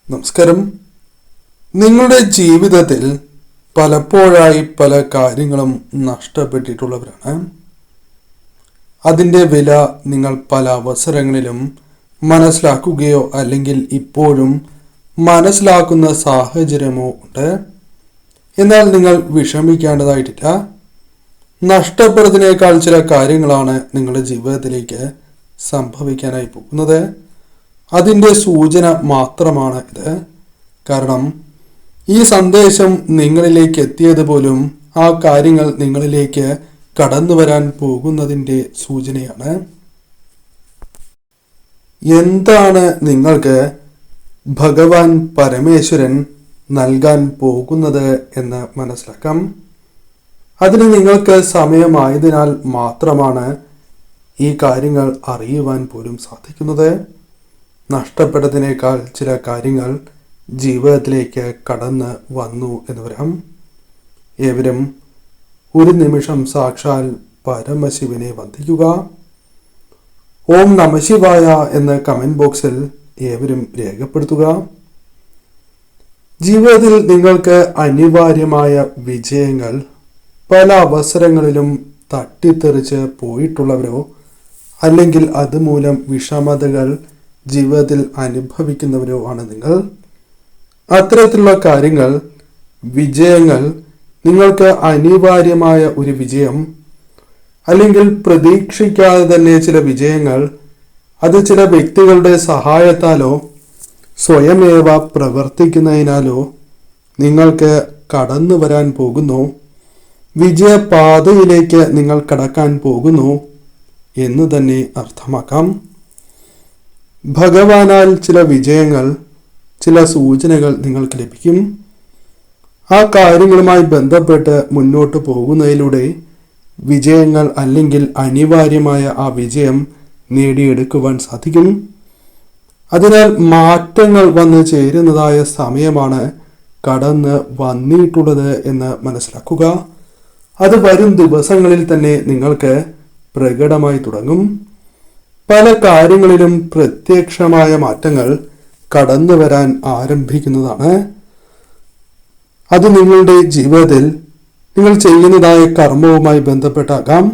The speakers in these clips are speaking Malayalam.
നമസ്കാരം. നിങ്ങളുടെ ജീവിതത്തിൽ പലപ്പോഴായി പല കാര്യങ്ങളും നഷ്ടപ്പെട്ടിട്ടുള്ളവരാണ്. അതിൻ്റെ വില നിങ്ങൾ പല അവസരങ്ങളിലും മനസ്സിലാക്കുകയോ അല്ലെങ്കിൽ ഇപ്പോഴും മനസ്സിലാക്കുന്ന സാഹചര്യമോ ഉണ്ട്. എന്നാൽ നിങ്ങൾ വിഷമിക്കേണ്ടതായിട്ടില്ല. നഷ്ടപ്പെടുന്നതിനേക്കാൾ ചില കാര്യങ്ങളാണ് നിങ്ങളുടെ ജീവിതത്തിലേക്ക് സംഭവിക്കാനായി പോകുന്നത്. അതിൻ്റെ സൂചന മാത്രമാണ് ഇത്. കാരണം ഈ സന്ദേശം നിങ്ങളിലേക്ക് എത്തിയത് പോലും ആ കാര്യങ്ങൾ നിങ്ങളിലേക്ക് കടന്നു വരാൻ പോകുന്നതിൻ്റെ സൂചനയാണ്. എന്താണ് നിങ്ങൾക്ക് ഭഗവാൻ പരമേശ്വരൻ നൽകാൻ പോകുന്നത് എന്ന് മനസ്സിലാക്കാം. അതിന് നിങ്ങൾക്ക് സമയമായതിനാൽ മാത്രമാണ് ഈ കാര്യങ്ങൾ അറിയുവാൻ പോലും സാധിക്കുന്നത്. നഷ്ടപ്പെട്ടതിനേക്കാൾ ചില കാര്യങ്ങൾ ജീവിതത്തിലേക്ക് കടന്ന് വന്നു എന്ന് വരാം. ഏവരും ഒരു നിമിഷം സാക്ഷാൽ പരമശിവനെ വന്ദിക്കുക. ഓം നമഃശിവായ എന്ന് കമന്റ് ബോക്സിൽ ഏവരും രേഖപ്പെടുത്തുക. ജീവിതത്തിൽ നിങ്ങൾക്ക് അനിവാര്യമായ വിജയങ്ങൾ പല അവസരങ്ങളിലും തട്ടിത്തെറിച്ച് പോയിട്ടുള്ളവരോ അല്ലെങ്കിൽ അതുമൂലം വിഷമതകൾ ജീവിതത്തിൽ അനുഭവിക്കുന്നവരോ ആണ് നിങ്ങൾ. അത്തരത്തിലുള്ള കാര്യങ്ങൾ, വിജയങ്ങൾ, നിങ്ങൾക്ക് അനിവാര്യമായ ഒരു വിജയം അല്ലെങ്കിൽ പ്രതീക്ഷിക്കാതെ തന്നെ ചില വിജയങ്ങൾ, അത് ചില വ്യക്തികളുടെ സഹായത്താലോ സ്വയമേവ പ്രവർത്തിക്കുന്നതിനാലോ നിങ്ങൾക്ക് കടന്നു വരാൻ പോകുന്നു. വിജയപാതയിലേക്ക് നിങ്ങൾ കടക്കാൻ പോകുന്നു എന്ന് തന്നെ അർത്ഥമാക്കാം. ഭഗവാനാൽ ചില വിജയങ്ങൾ, ചില സൂചനകൾ നിങ്ങൾക്ക് ലഭിക്കും. ആ കാര്യങ്ങളുമായി ബന്ധപ്പെട്ട് മുന്നോട്ട് പോകുന്നതിലൂടെ വിജയങ്ങൾ അല്ലെങ്കിൽ അനിവാര്യമായ ആ വിജയം നേടിയെടുക്കുവാൻ സാധിക്കും. അതിനാൽ മാറ്റങ്ങൾ വന്നു ചേരുന്നതായ സമയമാണ് കടന്ന് വന്നിട്ടുള്ളത് എന്ന് മനസ്സിലാക്കുക. അത് വരും ദിവസങ്ങളിൽ തന്നെ നിങ്ങൾക്ക് പ്രകടമായി തുടങ്ങും. പല കാര്യങ്ങളിലും പ്രത്യക്ഷമായ മാറ്റങ്ങൾ കടന്നു വരാൻ ആരംഭിക്കുന്നതാണ്. അത് നിങ്ങളുടെ ജീവിതത്തിൽ നിങ്ങൾ ചെയ്യുന്നതായ കർമ്മവുമായി ബന്ധപ്പെട്ടാകാം,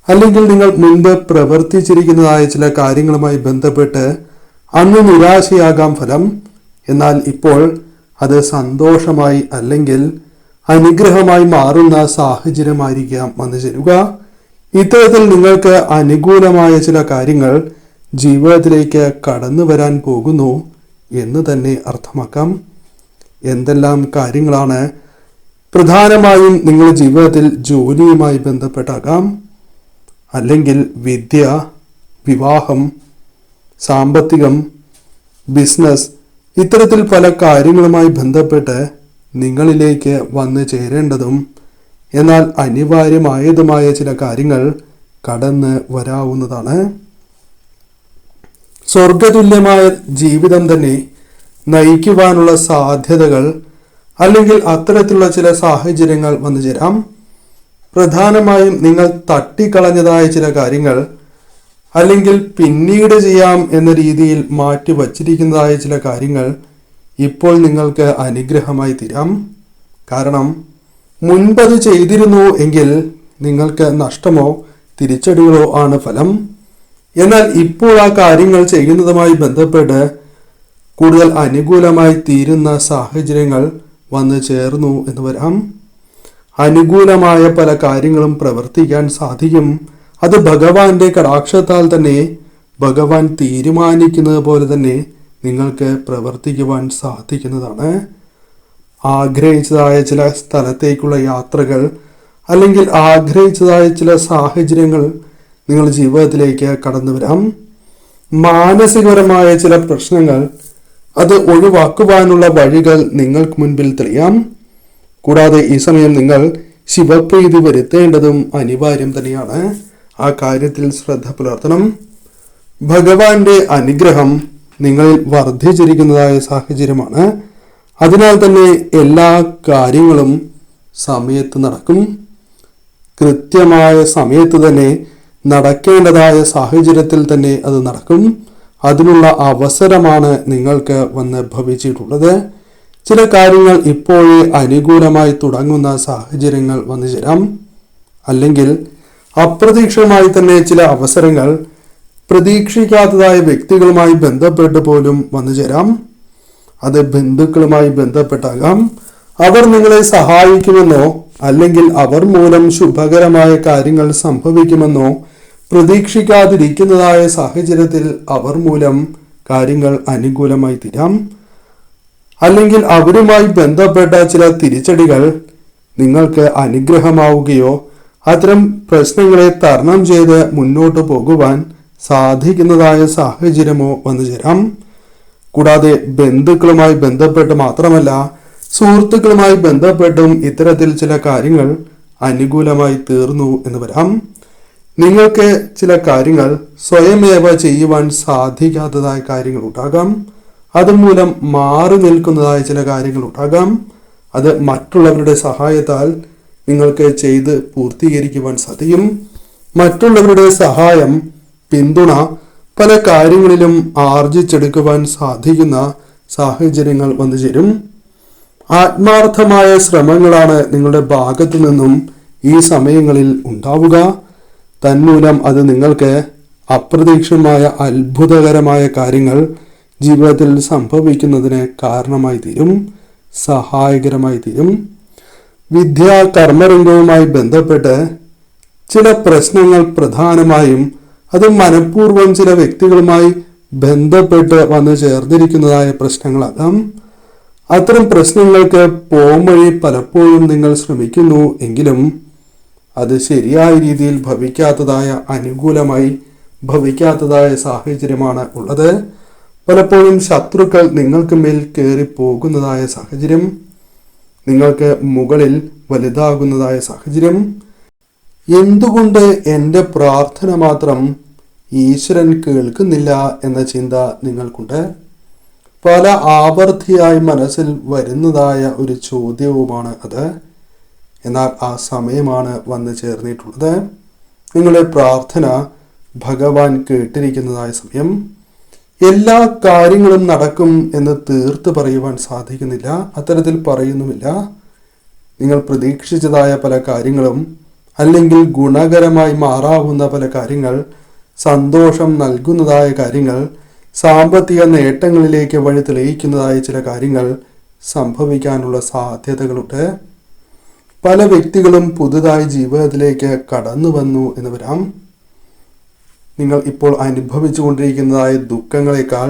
അല്ലെങ്കിൽ നിങ്ങൾ മുൻപ് പ്രവർത്തിച്ചിരിക്കുന്നതായ ചില കാര്യങ്ങളുമായി ബന്ധപ്പെട്ട് അന്ന് നിരാശയാകാം ഫലം. എന്നാൽ ഇപ്പോൾ അത് സന്തോഷമായി അല്ലെങ്കിൽ അനുഗ്രഹമായി മാറുന്ന സാഹചര്യമായിരിക്കാം വന്നു ചേരുക. ഇത്തരത്തിൽ നിങ്ങൾക്ക് അനുകൂലമായ ചില കാര്യങ്ങൾ ജീവിതത്തിലേക്ക് കടന്നു വരാൻ പോകുന്നു എന്ന് തന്നെ അർത്ഥമാക്കാം. എന്തെല്ലാം കാര്യങ്ങളാണ്? പ്രധാനമായും നിങ്ങളുടെ ജീവിതത്തിൽ ജോലിയുമായി ബന്ധപ്പെട്ടാകാം, അല്ലെങ്കിൽ വിദ്യ, വിവാഹം, സാമ്പത്തികം, ബിസിനസ്, ഇത്തരത്തിൽ പല കാര്യങ്ങളുമായി ബന്ധപ്പെട്ട് നിങ്ങളിലേക്ക് വന്നു ചേരേണ്ടതും എന്നാൽ അനിവാര്യമായതുമായ ചില കാര്യങ്ങൾ കടന്ന് വരാവുന്നതാണ്. സ്വർഗതുല്യമായ ജീവിതം തന്നെ നയിക്കുവാനുള്ള സാധ്യതകൾ അല്ലെങ്കിൽ അത്തരത്തിലുള്ള ചില സാഹചര്യങ്ങൾ വന്നു ചേരാം. പ്രധാനമായും നിങ്ങൾ തട്ടിക്കളഞ്ഞതായ ചില കാര്യങ്ങൾ അല്ലെങ്കിൽ പിന്നീട് ചെയ്യാം എന്ന രീതിയിൽ മാറ്റി വച്ചിരിക്കുന്നതായ ചില കാര്യങ്ങൾ ഇപ്പോൾ നിങ്ങൾക്ക് അനുഗ്രഹമായി തീരാം. കാരണം മുൻപത് ചെയ്തിരുന്നു എങ്കിൽ നിങ്ങൾക്ക് നഷ്ടമോ തിരിച്ചടികളോ ആണ് ഫലം. എന്നാൽ ഇപ്പോൾ ആ കാര്യങ്ങൾ ചെയ്യുന്നതുമായി ബന്ധപ്പെട്ട് കൂടുതൽ അനുകൂലമായി തീരുന്ന സാഹചര്യങ്ങൾ വന്നു ചേർന്നു എന്ന് വരാം. അനുകൂലമായ പല കാര്യങ്ങളും പ്രവർത്തിക്കാൻ സാധിക്കും. അത് ഭഗവാന്റെ കടാക്ഷത്താൽ തന്നെ ഭഗവാൻ തീരുമാനിക്കുന്നത് പോലെ തന്നെ നിങ്ങൾക്ക് പ്രവർത്തിക്കുവാൻ സാധിക്കുന്നതാണ്. ആഗ്രഹിച്ചതായ ചില സ്ഥലത്തേക്കുള്ള യാത്രകൾ അല്ലെങ്കിൽ ആഗ്രഹിച്ചതായ ചില സാഹചര്യങ്ങൾ നിങ്ങളുടെ ജീവിതത്തിലേക്ക് കടന്നു വരാം. മാനസികപരമായ ചില പ്രശ്നങ്ങൾ, അത് ഒഴിവാക്കുവാനുള്ള വഴികൾ നിങ്ങൾക്ക് മുൻപിൽ തെളിയാം. കൂടാതെ ഈ സമയം നിങ്ങൾ ശിവപ്രീതി വരുത്തേണ്ടതും അനിവാര്യം തന്നെയാണ്. ആ കാര്യത്തിൽ ശ്രദ്ധ പുലർത്തണം. ഭഗവാന്റെ അനുഗ്രഹം നിങ്ങളിൽ വർദ്ധിച്ചിരിക്കുന്നതായ സാഹചര്യമാണ്. അതിനാൽ തന്നെ എല്ലാ കാര്യങ്ങളും സമയത്ത് നടക്കും. കൃത്യമായ സമയത്ത് തന്നെ നടക്കേണ്ടതായ സാഹചര്യത്തിൽ തന്നെ അത് നടക്കും. അതിനുള്ള അവസരമാണ് നിങ്ങൾക്ക് വന്ന് ഭവിച്ചിട്ടുള്ളത്. ചില കാര്യങ്ങൾ ഇപ്പോഴേ അനുകൂലമായി തുടങ്ങുന്ന സാഹചര്യങ്ങൾ വന്നു ചേരാം. അല്ലെങ്കിൽ അപ്രതീക്ഷിതമായി തന്നെ ചില അവസരങ്ങൾ പ്രതീക്ഷിക്കാത്തതായ വ്യക്തികളുമായി ബന്ധപ്പെട്ട് പോലും വന്നു ചേരാം. അത് ബന്ധുക്കളുമായി ബന്ധപ്പെട്ടാകാം. അവർ നിങ്ങളെ സഹായിക്കുമെന്നോ അല്ലെങ്കിൽ അവർ മൂലം ശുഭകരമായ കാര്യങ്ങൾ സംഭവിക്കുമെന്നോ പ്രതീക്ഷിക്കാതിരിക്കുന്നതായ സാഹചര്യത്തിൽ അവർ മൂലം കാര്യങ്ങൾ അനുകൂലമായി തീരാം. അല്ലെങ്കിൽ അവരുമായി ബന്ധപ്പെട്ട ചില തിരിച്ചടികൾ നിങ്ങൾക്ക് അനുഗ്രഹമാവുകയോ അത്തരം പ്രശ്നങ്ങളെ തരണം ചെയ്ത് മുന്നോട്ട് പോകുവാൻ സാധിക്കുന്നതായ സാഹചര്യമോ വന്നു ചേരാം. കൂടാതെ ബന്ധുക്കളുമായി ബന്ധപ്പെട്ട് മാത്രമല്ല, സുഹൃത്തുക്കളുമായി ബന്ധപ്പെട്ടും ഇത്തരത്തിൽ ചില കാര്യങ്ങൾ അനുകൂലമായി തീർന്നു എന്ന് വരാം. നിങ്ങൾക്ക് ചില കാര്യങ്ങൾ സ്വയമേവ ചെയ്യുവാൻ സാധിക്കാത്തതായ കാര്യങ്ങൾ ഉണ്ടാകാം. അതുമൂലം മാറി നിൽക്കുന്നതായ ചില കാര്യങ്ങൾ ഉണ്ടാകാം. അത് മറ്റുള്ളവരുടെ സഹായത്താൽ നിങ്ങൾക്ക് ചെയ്ത് പൂർത്തീകരിക്കുവാൻ സാധിക്കും. മറ്റുള്ളവരുടെ സഹായം, പിന്തുണ പല കാര്യങ്ങളിലും ആർജിച്ചെടുക്കുവാൻ സാധിക്കുന്ന സാഹചര്യങ്ങൾ വന്നു ചേരും. ആത്മാർത്ഥമായ ശ്രമങ്ങളാണ് നിങ്ങളുടെ ഭാഗത്തു നിന്നും ഈ സമയങ്ങളിൽ ഉണ്ടാവുക. തന്മൂലം അത് നിങ്ങൾക്ക് അപ്രതീക്ഷിതമായ അത്ഭുതകരമായ കാര്യങ്ങൾ ജീവിതത്തിൽ സംഭവിക്കുന്നതിന് കാരണമായി തീരും, സഹായകരമായി തീരും. വിദ്യാ കർമ്മരംഗവുമായി ബന്ധപ്പെട്ട് ചില പ്രശ്നങ്ങൾ പ്രധാനമായും അത് മനഃപൂർവ്വം ചില വ്യക്തികളുമായി ബന്ധപ്പെട്ട് വന്നു ചേർന്നിരിക്കുന്നതായ പ്രശ്നങ്ങളാകാം. അത്തരം പ്രശ്നങ്ങൾക്ക് പോംവഴി പലപ്പോഴും നിങ്ങൾ ശ്രമിക്കുന്നു എങ്കിലും അത് ശരിയായ രീതിയിൽ ഭവിക്കാത്തതായ, അനുകൂലമായി ഭവിക്കാത്തതായ സാഹചര്യമാണ് ഉള്ളത്. പലപ്പോഴും ശത്രുക്കൾ നിങ്ങൾക്ക് മേൽ കയറി പോകുന്നതായ സാഹചര്യം, നിങ്ങൾക്ക് മുകളിൽ വലുതാകുന്നതായ സാഹചര്യം. എന്തുകൊണ്ട് എൻ്റെ പ്രാർത്ഥന മാത്രം ഈശ്വരൻ കേൾക്കുന്നില്ല എന്ന ചിന്ത നിങ്ങൾക്കുണ്ട്. പല ആവർത്തിയായി മനസ്സിൽ വരുന്നതായ ഒരു ചോദ്യവുമാണ് അത്. എന്നാൽ ആ സമയമാണ് വന്നു ചേർന്നിട്ടുള്ളത്. നിങ്ങളുടെ പ്രാർത്ഥന ഭഗവാൻ കേട്ടിരിക്കുന്നതായ സമയം. എല്ലാ കാര്യങ്ങളും നടക്കും എന്ന് തീർത്ത് പറയുവാൻ സാധിക്കുന്നില്ല, അത്തരത്തിൽ പറയുന്നുമില്ല. നിങ്ങൾ പ്രതീക്ഷിച്ചതായ പല കാര്യങ്ങളും, അല്ലെങ്കിൽ ഗുണകരമായി മാറാവുന്ന പല കാര്യങ്ങൾ, സന്തോഷം നൽകുന്നതായ കാര്യങ്ങൾ, സാമ്പത്തിക നേട്ടങ്ങളിലേക്ക് വഴി തെളിയിക്കുന്നതായ ചില കാര്യങ്ങൾ സംഭവിക്കാനുള്ള സാധ്യതകളുണ്ട്. പല വ്യക്തികളും പുതുതായി ജീവിതത്തിലേക്ക് കടന്നു വന്നു എന്ന് വരാം. നിങ്ങൾ ഇപ്പോൾ അനുഭവിച്ചു കൊണ്ടിരിക്കുന്നതായ ദുഃഖങ്ങളെക്കാൾ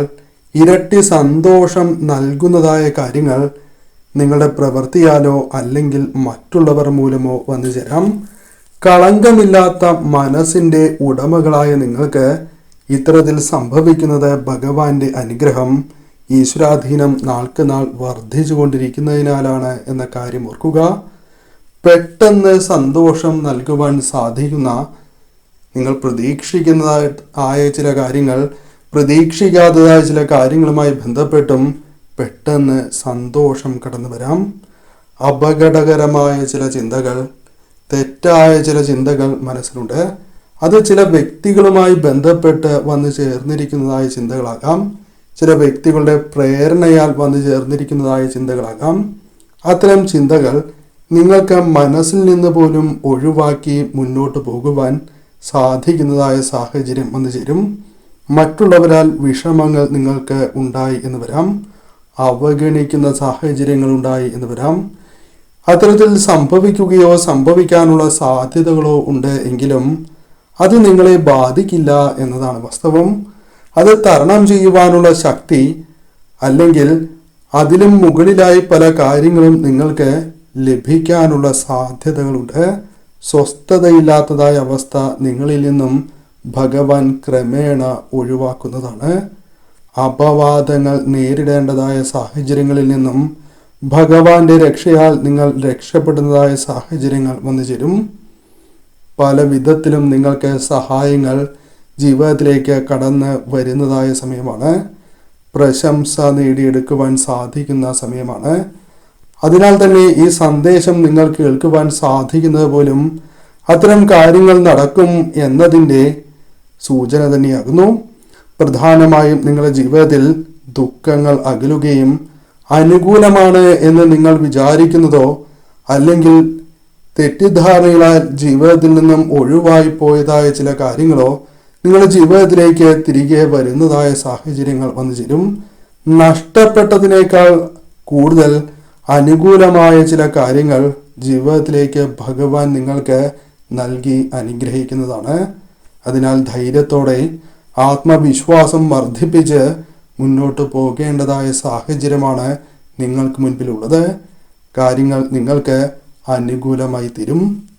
ഇരട്ടി സന്തോഷം നൽകുന്നതായ കാര്യങ്ങൾ നിങ്ങളുടെ പ്രവൃത്തിയാലോ അല്ലെങ്കിൽ മറ്റുള്ളവർ മൂലമോ വന്നു ചേരാം. കളങ്കമില്ലാത്ത മനസ്സിൻ്റെ ഉടമകളായ നിങ്ങൾക്ക് ഇത്തരത്തിൽ സംഭവിക്കുന്നത് ഭഗവാന്റെ അനുഗ്രഹം, ഈശ്വരാധീനം നാൾക്ക് നാൾ വർദ്ധിച്ചു കൊണ്ടിരിക്കുന്നതിനാലാണ് എന്ന കാര്യം ഓർക്കുക. പെട്ടെന്ന് സന്തോഷം നൽകുവാൻ സാധിക്കുന്ന, നിങ്ങൾ പ്രതീക്ഷിക്കുന്നതായ ചില കാര്യങ്ങൾ പ്രതീക്ഷിക്കാത്തതായ ചില കാര്യങ്ങളുമായി ബന്ധപ്പെട്ടും പെട്ടെന്ന് സന്തോഷം കടന്നു വരാം. അപകടകരമായ ചില ചിന്തകൾ, തെറ്റായ ചില ചിന്തകൾ മനസ്സിലുണ്ട്. അത് ചില വ്യക്തികളുമായി ബന്ധപ്പെട്ട് വന്നു ചേർന്നിരിക്കുന്നതായ ചിന്തകളാകാം. ചില വ്യക്തികളുടെ പ്രേരണയാൽ വന്നു ചേർന്നിരിക്കുന്നതായ ചിന്തകളാകാം. അത്തരം ചിന്തകൾ നിങ്ങൾക്ക് മനസ്സിൽ നിന്ന് പോലും ഒഴിവാക്കി മുന്നോട്ട് പോകുവാൻ സാധിക്കുന്നതായ സാഹചര്യം വന്നു ചേരും. മറ്റുള്ളവരാൽ വിഷമങ്ങൾ നിങ്ങൾക്ക് ഉണ്ടായി എന്ന് വരാം. അവഗണിക്കുന്ന സാഹചര്യങ്ങൾ ഉണ്ടായി എന്ന് വരാം. അത്തരത്തിൽ സംഭവിക്കുകയോ സംഭവിക്കാനുള്ള സാധ്യതകളോ ഉണ്ട് എങ്കിലും അത് നിങ്ങളെ ബാധിക്കില്ല എന്നതാണ് വാസ്തവം. അത് തരണം ചെയ്യുവാനുള്ള ശക്തി, അല്ലെങ്കിൽ അതിലും മുകളിലായി പല കാര്യങ്ങളും നിങ്ങൾക്ക് ലഭിക്കാനുള്ള സാധ്യതകളുണ്ട്. സ്വസ്ഥതയില്ലാത്തതായ അവസ്ഥ നിങ്ങളിൽ നിന്നും ഭഗവാൻ ക്രമേണ ഒഴിവാക്കുന്നതാണ്. അപവാദങ്ങൾ നേരിടേണ്ടതായ സാഹചര്യങ്ങളിൽ നിന്നും ഭഗവാന്റെ രക്ഷയാൽ നിങ്ങൾ രക്ഷപ്പെടുന്നതായ സാഹചര്യങ്ങൾ വന്നു ചേരും. പല വിധത്തിലും നിങ്ങൾക്ക് സഹായങ്ങൾ ജീവിതത്തിലേക്ക് കടന്ന് വരുന്നതായ സമയമാണ്. പ്രശംസ നേടിയെടുക്കുവാൻ സാധിക്കുന്ന സമയമാണ്. അതിനാൽ തന്നെ ഈ സന്ദേശം നിങ്ങൾ കേൾക്കുവാൻ സാധിക്കുന്നത് പോലും അത്തരം കാര്യങ്ങൾ നടക്കും എന്നതിൻ്റെ സൂചന തന്നെയാകുന്നു. പ്രധാനമായും നിങ്ങളുടെ ജീവിതത്തിൽ ദുഃഖങ്ങൾ അകലുകയും അനുകൂലമാണ് എന്ന് നിങ്ങൾ വിചാരിക്കുന്നതോ അല്ലെങ്കിൽ തെറ്റിദ്ധാരണകളാൽ ജീവിതത്തിൽ നിന്നും ഒഴിവായി പോയതായ ചില കാര്യങ്ങളോ നിങ്ങളുടെ ജീവിതത്തിലേക്ക് തിരികെ വരുന്നതായ സാഹചര്യങ്ങൾ വന്നു ചേരും. നഷ്ടപ്പെട്ടതിനേക്കാൾ കൂടുതൽ അനുകൂലമായ ചില കാര്യങ്ങൾ ജീവിതത്തിലേക്ക് ഭഗവാൻ നിങ്ങൾക്ക് നൽകി അനുഗ്രഹിക്കുന്നതാണ്. അതിനാൽ ധൈര്യത്തോടെ ആത്മവിശ്വാസം വർദ്ധിപ്പിച്ച് മുന്നോട്ട് പോകേണ്ടതായ സാഹചര്യമാണ് നിങ്ങൾക്ക് മുൻപിലുള്ളത്. കാര്യങ്ങൾ നിങ്ങൾക്ക് അനുകൂലമായി തീരും.